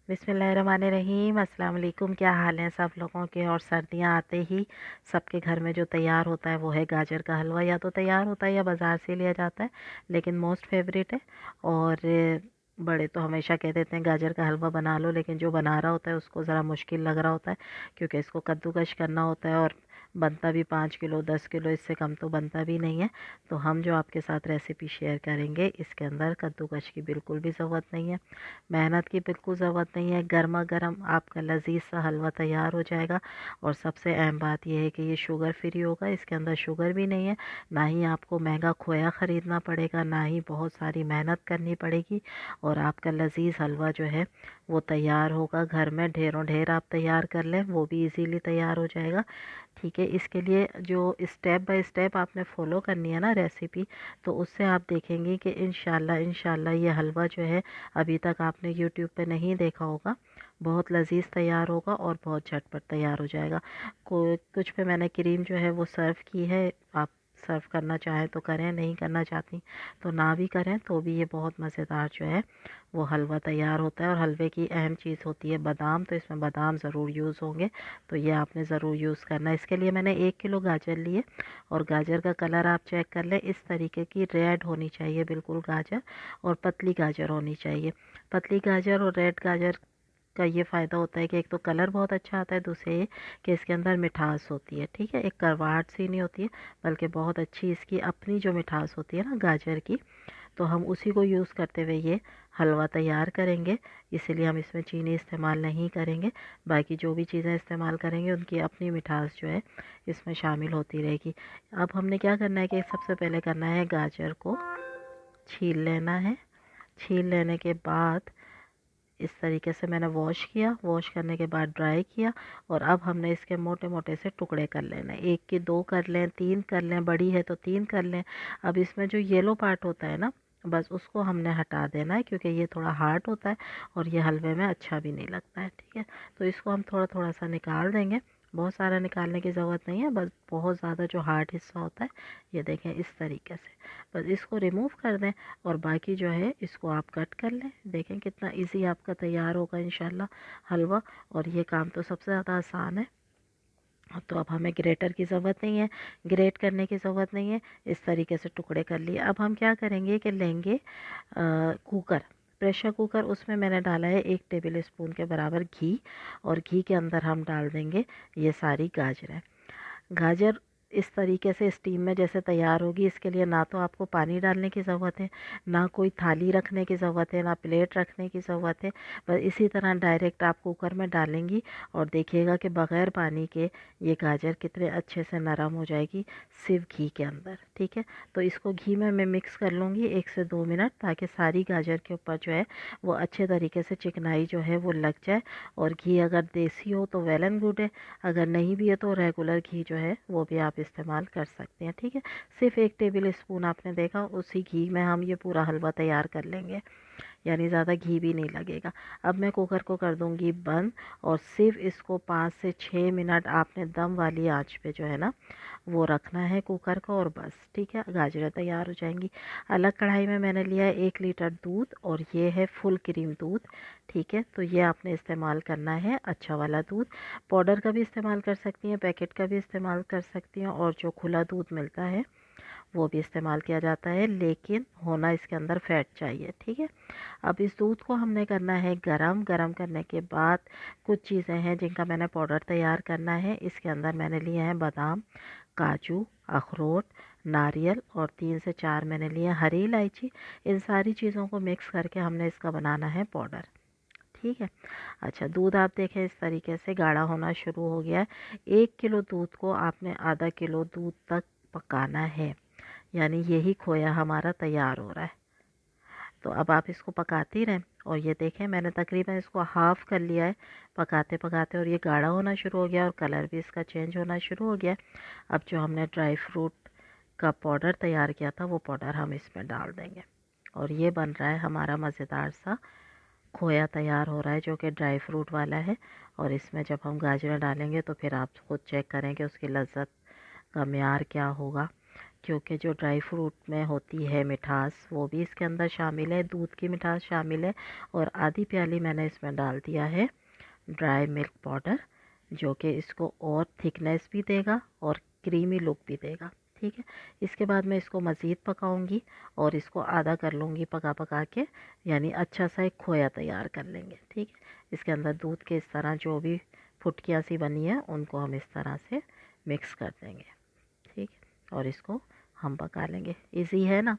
बिस्मिल्लाहिर्रहमानिर्रहीम। अस्सलाम वालेकुम। क्या हाल है सब लोगों के। और सर्दियां आते ही सबके घर में जो तैयार होता है वो है गाजर का हलवा। या तो तैयार होता है या बाज़ार से लिया जाता है, लेकिन मोस्ट फेवरेट है। और बड़े तो हमेशा कह देते हैं गाजर का हलवा बना लो, लेकिन जो बना रहा होता है उसको ज़रा मुश्किल लग रहा होता है, क्योंकि इसको कद्दूकश करना होता है और बनता भी 5 किलो 10 किलो, इससे कम तो बनता भी नहीं है। तो हम जो आपके साथ रेसिपी शेयर करेंगे, इसके अंदर कद्दूकश की बिल्कुल भी ज़रूरत नहीं है, मेहनत की बिल्कुल ज़रूरत नहीं है। गर्मा गर्म आपका लजीज सा हलवा तैयार हो जाएगा। और सबसे अहम बात यह है कि ये शुगर फ्री होगा, इसके अंदर शुगर भी नहीं है। ना ही आपको महंगा खोया ख़रीदना पड़ेगा, ना ही बहुत सारी मेहनत करनी पड़ेगी। और आपका लजीज हलवा जो है वो तैयार होगा घर में। ढेरों ढेर आप तैयार कर लें, वो भी इजीली तैयार हो जाएगा। ठीक है, इसके लिए जो स्टेप बाय स्टेप आपने फॉलो करनी है ना रेसिपी, तो उससे आप देखेंगे कि इंशाल्लाह ये हलवा जो है अभी तक आपने यूट्यूब पे नहीं देखा होगा, बहुत लजीज तैयार होगा और बहुत झटपट तैयार हो जाएगा। कुछ पे मैंने क्रीम जो है वो सर्व की है। आप सर्व करना चाहें तो करें, नहीं करना चाहती तो ना भी करें, तो भी ये बहुत मज़ेदार जो है वो हलवा तैयार होता है। और हलवे की अहम चीज़ होती है बादाम, तो इसमें बादाम ज़रूर यूज़ होंगे, तो ये आपने ज़रूर यूज़ करना है। इसके लिए मैंने 1 किलो गाजर लिए। और गाजर का कलर आप चेक कर लें, इस तरीके की रेड होनी चाहिए बिल्कुल गाजर, और पतली गाजर होनी चाहिए। पतली गाजर और रेड गाजर का ये फ़ायदा होता है कि एक तो कलर बहुत अच्छा आता है, दूसरे ये कि इसके अंदर मिठास होती है। ठीक है, एक करवाहट सी नहीं होती है, बल्कि बहुत अच्छी इसकी अपनी जो मिठास होती है ना गाजर की, तो हम उसी को यूज़ करते हुए ये हलवा तैयार करेंगे। इसीलिए हम इसमें चीनी इस्तेमाल नहीं करेंगे। बाकी जो भी चीज़ें इस्तेमाल करेंगे उनकी अपनी मिठास जो है इसमें शामिल होती रहेगी। अब हमने क्या करना है कि सबसे पहले करना है गाजर को छील लेना है। छील लेने के बाद इस तरीके से मैंने वॉश किया, वॉश करने के बाद ड्राई किया। और अब हमने इसके मोटे मोटे से टुकड़े कर लेना है। एक के दो कर लें, तीन कर लें, बड़ी है तो तीन कर लें। अब इसमें जो येलो पार्ट होता है ना, बस उसको हमने हटा देना है, क्योंकि ये थोड़ा हार्ड होता है और ये हलवे में अच्छा भी नहीं लगता है। ठीक है, तो इसको हम थोड़ा थोड़ा सा निकाल देंगे। बहुत सारा निकालने की ज़रूरत नहीं है, बस बहुत ज़्यादा जो हार्ड हिस्सा होता है ये देखें इस तरीके से, बस इसको रिमूव कर दें। और बाकी जो है इसको आप कट कर लें। देखें कितना इजी आपका तैयार होगा इंशाल्लाह हलवा। और ये काम तो सबसे ज़्यादा आसान है। तो अब हमें ग्रेटर की ज़रूरत नहीं है, ग्रेट करने की ज़रूरत नहीं है। इस तरीके से टुकड़े कर लिए। अब हम क्या करेंगे कि लेंगे कुकर, प्रेशर कुकर, उसमें मैंने डाला है 1 टेबल स्पून के बराबर घी। और घी के अंदर हम डाल देंगे ये सारी गाजरें। गाजर इस तरीके से स्टीम में जैसे तैयार होगी, इसके लिए ना तो आपको पानी डालने की ज़रूरत है, ना कोई थाली रखने की ज़रूरत है, ना प्लेट रखने की ज़रूरत है। बस इसी तरह डायरेक्ट आप कुकर में डालेंगी और देखिएगा कि बग़ैर पानी के ये गाजर कितने अच्छे से नरम हो जाएगी, सिर्फ घी के अंदर। ठीक है, तो इसको घी में मैं मिक्स कर लूँगी 1 से 2 मिनट, ताकि सारी गाजर के ऊपर जो है वो अच्छे तरीके से चिकनाई जो है वो लग जाए। और घी अगर देसी हो तो वेल एंड गुड है, अगर नहीं भी है तो रेगुलर घी जो है वो भी आप इस्तेमाल कर सकते हैं। ठीक है, सिर्फ 1 टेबल स्पून आपने देखा, उसी घी में हम ये पूरा हलवा तैयार कर लेंगे, यानी ज़्यादा घी भी नहीं लगेगा। अब मैं कुकर को कर दूंगी बंद, और सिर्फ इसको 5 से 6 मिनट आपने दम वाली आंच पे जो है ना वो रखना है कुकर को, और बस। ठीक है, गाजरें तैयार हो जाएंगी। अलग कढ़ाई में मैंने लिया है 1 लीटर दूध, और ये है फुल क्रीम दूध। ठीक है, तो ये आपने इस्तेमाल करना है अच्छा वाला दूध। पाउडर का भी इस्तेमाल कर सकती हैं, पैकेट का भी इस्तेमाल कर सकती हैं, और जो खुला दूध मिलता है वो भी इस्तेमाल किया जाता है, लेकिन होना इसके अंदर फैट चाहिए। ठीक है, अब इस दूध को हमने करना है गरम। गरम करने के बाद कुछ चीज़ें हैं जिनका मैंने पाउडर तैयार करना है। इसके अंदर मैंने लिए हैं बादाम, काजू, अखरोट, नारियल, और 3 से 4 मैंने लिए हरी इलायची। इन सारी चीज़ों को मिक्स करके हमने इसका बनाना है पाउडर। ठीक है, अच्छा, दूध आप देखें इस तरीके से गाढ़ा होना शुरू हो गया है। 1 किलो दूध को आपने आधा किलो दूध तक पकाना है, यानी यही खोया हमारा तैयार हो रहा है। तो अब आप इसको पकाती रहें। और ये देखें मैंने तकरीबन इसको हाफ़ कर लिया है पकाते पकाते, और ये गाढ़ा होना शुरू हो गया और कलर भी इसका चेंज होना शुरू हो गया। अब जो हमने ड्राई फ्रूट का पाउडर तैयार किया था वो पाउडर हम इसमें डाल देंगे, और ये बन रहा है हमारा मज़ेदार सा खोया तैयार हो रहा है, जो कि ड्राई फ्रूट वाला है। और इसमें जब हम गाजर डालेंगे तो फिर आप खुद चेक करें कि उसकी लज़्ज़त का म्यार क्या होगा। क्योंकि जो ड्राई फ्रूट में होती है मिठास वो भी इसके अंदर शामिल है, दूध की मिठास शामिल है। और आधी प्याली मैंने इसमें डाल दिया है ड्राई मिल्क पाउडर, जो कि इसको और थिकनेस भी देगा और क्रीमी लुक भी देगा। ठीक है, इसके बाद मैं इसको मज़ीद पकाऊंगी और इसको आधा कर लूँगी पका पका के, यानी अच्छा सा एक खोया तैयार कर लेंगे। ठीक है, इसके अंदर दूध के इस तरह जो भी फुटकियाँ सी बनी है उनको हम इस तरह से मिक्स कर देंगे। ठीक है, और इसको हम पका लेंगे। इजी है ना।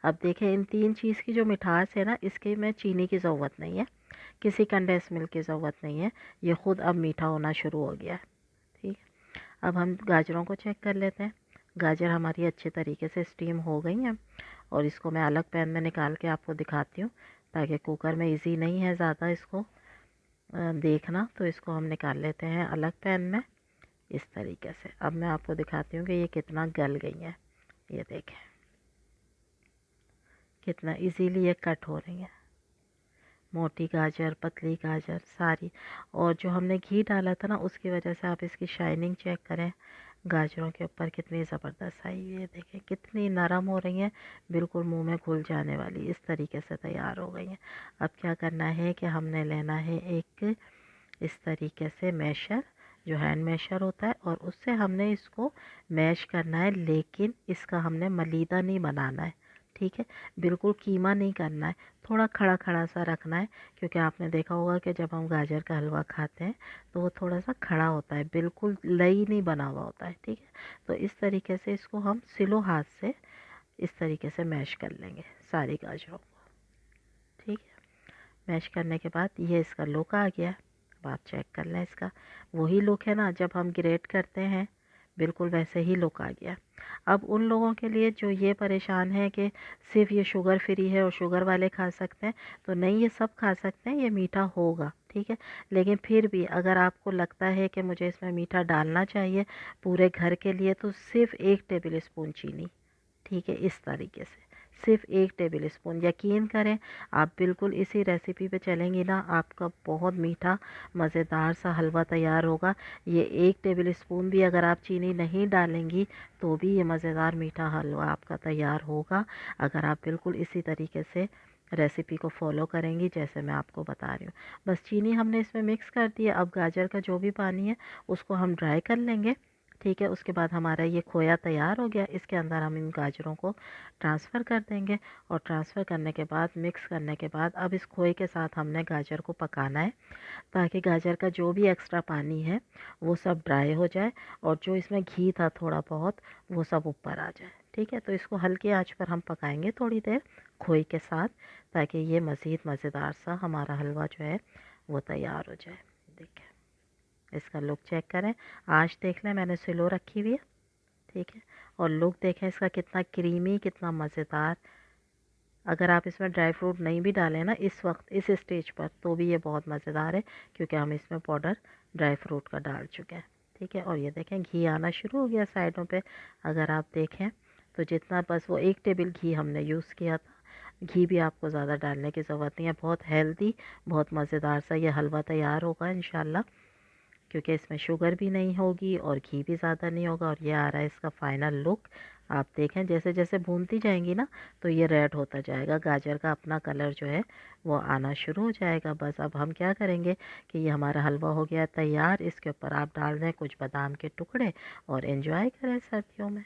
अब देखें, इन तीन चीज़ की जो मिठास है ना, इसके में चीनी की ज़रूरत नहीं है, किसी कंडेंस मिल्क की ज़रूरत नहीं है, ये ख़ुद अब मीठा होना शुरू हो गया है। ठीक है, अब हम गाजरों को चेक कर लेते हैं। गाजर हमारी अच्छे तरीके से स्टीम हो गई हैं और इसको मैं अलग पैन में निकाल के आपको दिखाती हूँ, ताकि कुकर में इजी नहीं है ज़्यादा इसको देखना। तो इसको हम निकाल लेते हैं अलग पैन में इस तरीके से। अब मैं आपको दिखाती हूँ कि ये कितना गल गई है। ये देखें कितना इजीली ये कट हो रही है, मोटी गाजर, पतली गाजर सारी। और जो हमने घी डाला था ना, उसकी वजह से आप इसकी शाइनिंग चेक करें गाजरों के ऊपर कितनी ज़बरदस्त आई। ये देखें कितनी नरम हो रही हैं, बिल्कुल मुंह में घुल जाने वाली, इस तरीके से तैयार हो गई हैं। अब क्या करना है कि हमने लेना है एक इस तरीके से मैशर, जो हैंड मैशर होता है, और उससे हमने इसको मैश करना है, लेकिन इसका हमने मलीदा नहीं बनाना है। ठीक है, बिल्कुल कीमा नहीं करना है, थोड़ा खड़ा खड़ा सा रखना है। क्योंकि आपने देखा होगा कि जब हम गाजर का हलवा खाते हैं तो वो थोड़ा सा खड़ा होता है, बिल्कुल लई नहीं बना हुआ होता है। ठीक है, तो इस तरीके से इसको हम स्लो हाथ से इस तरीके से मैश कर लेंगे सारी गाजरों को। ठीक है, मैश करने के बाद ये इसका लुक आ गया। अब आप चेक कर लें, इसका वही लुक है ना जब हम ग्रेट करते हैं, बिल्कुल वैसे ही लुक आ गया। अब उन लोगों के लिए जो ये परेशान है कि सिर्फ ये शुगर फ्री है और शुगर वाले खा सकते हैं, तो नहीं, ये सब खा सकते हैं, ये मीठा होगा। ठीक है, लेकिन फिर भी अगर आपको लगता है कि मुझे इसमें मीठा डालना चाहिए पूरे घर के लिए, तो सिर्फ 1 टेबल स्पून चीनी। ठीक है, इस तरीके से सिर्फ 1 टेबल स्पून। यकीन करें, आप बिल्कुल इसी रेसिपी पे चलेंगी ना, आपका बहुत मीठा मज़ेदार सा हलवा तैयार होगा। ये 1 टेबल स्पून भी अगर आप चीनी नहीं डालेंगी तो भी ये मज़ेदार मीठा हलवा आपका तैयार होगा, अगर आप बिल्कुल इसी तरीके से रेसिपी को फॉलो करेंगी जैसे मैं आपको बता रही हूँ। बस चीनी हमने इसमें मिक्स कर दी है। अब गाजर का जो भी पानी है उसको हम ड्राई कर लेंगे। ठीक है, उसके बाद हमारा ये खोया तैयार हो गया। इसके अंदर हम इन गाजरों को ट्रांसफ़र कर देंगे, और ट्रांसफ़र करने के बाद मिक्स करने के बाद अब इस खोए के साथ हमने गाजर को पकाना है, ताकि गाजर का जो भी एक्स्ट्रा पानी है वो सब ड्राई हो जाए और जो इसमें घी था थोड़ा बहुत वो सब ऊपर आ जाए। ठीक है, तो इसको हल्की आंच पर हम पकाएंगे थोड़ी देर खोए के साथ, ताकि ये मज़ीद मज़ेदार सा हमारा हलवा जो है वो तैयार हो जाए। देखिए, इसका लुक चेक करें, आँच देख लें, मैंने स्लो रखी हुई है। ठीक है, और लुक देखें इसका कितना क्रीमी, कितना मज़ेदार। अगर आप इसमें ड्राई फ्रूट नहीं भी डालें ना इस वक्त इस स्टेज पर, तो भी ये बहुत मज़ेदार है, क्योंकि हम इसमें पाउडर ड्राई फ्रूट का डाल चुके हैं। ठीक है, और ये देखें घी आना शुरू हो गया साइडों पे। अगर आप देखें तो जितना, बस वो 1 टेबल घी हमने यूज़ किया था। घी भी आपको ज़्यादा डालने की ज़रूरत नहीं है। बहुत हेल्दी, बहुत मज़ेदार सा ये हलवा तैयार होगा इंशाल्लाह, क्योंकि इसमें शुगर भी नहीं होगी और घी भी ज़्यादा नहीं होगा। और ये आ रहा है इसका फ़ाइनल लुक। आप देखें, जैसे जैसे भूनती जाएंगी ना तो ये रेड होता जाएगा, गाजर का अपना कलर जो है वो आना शुरू हो जाएगा। बस अब हम क्या करेंगे कि ये हमारा हलवा हो गया तैयार। इसके ऊपर आप डाल दें कुछ बादाम के टुकड़े और एंजॉय करें सर्दियों में।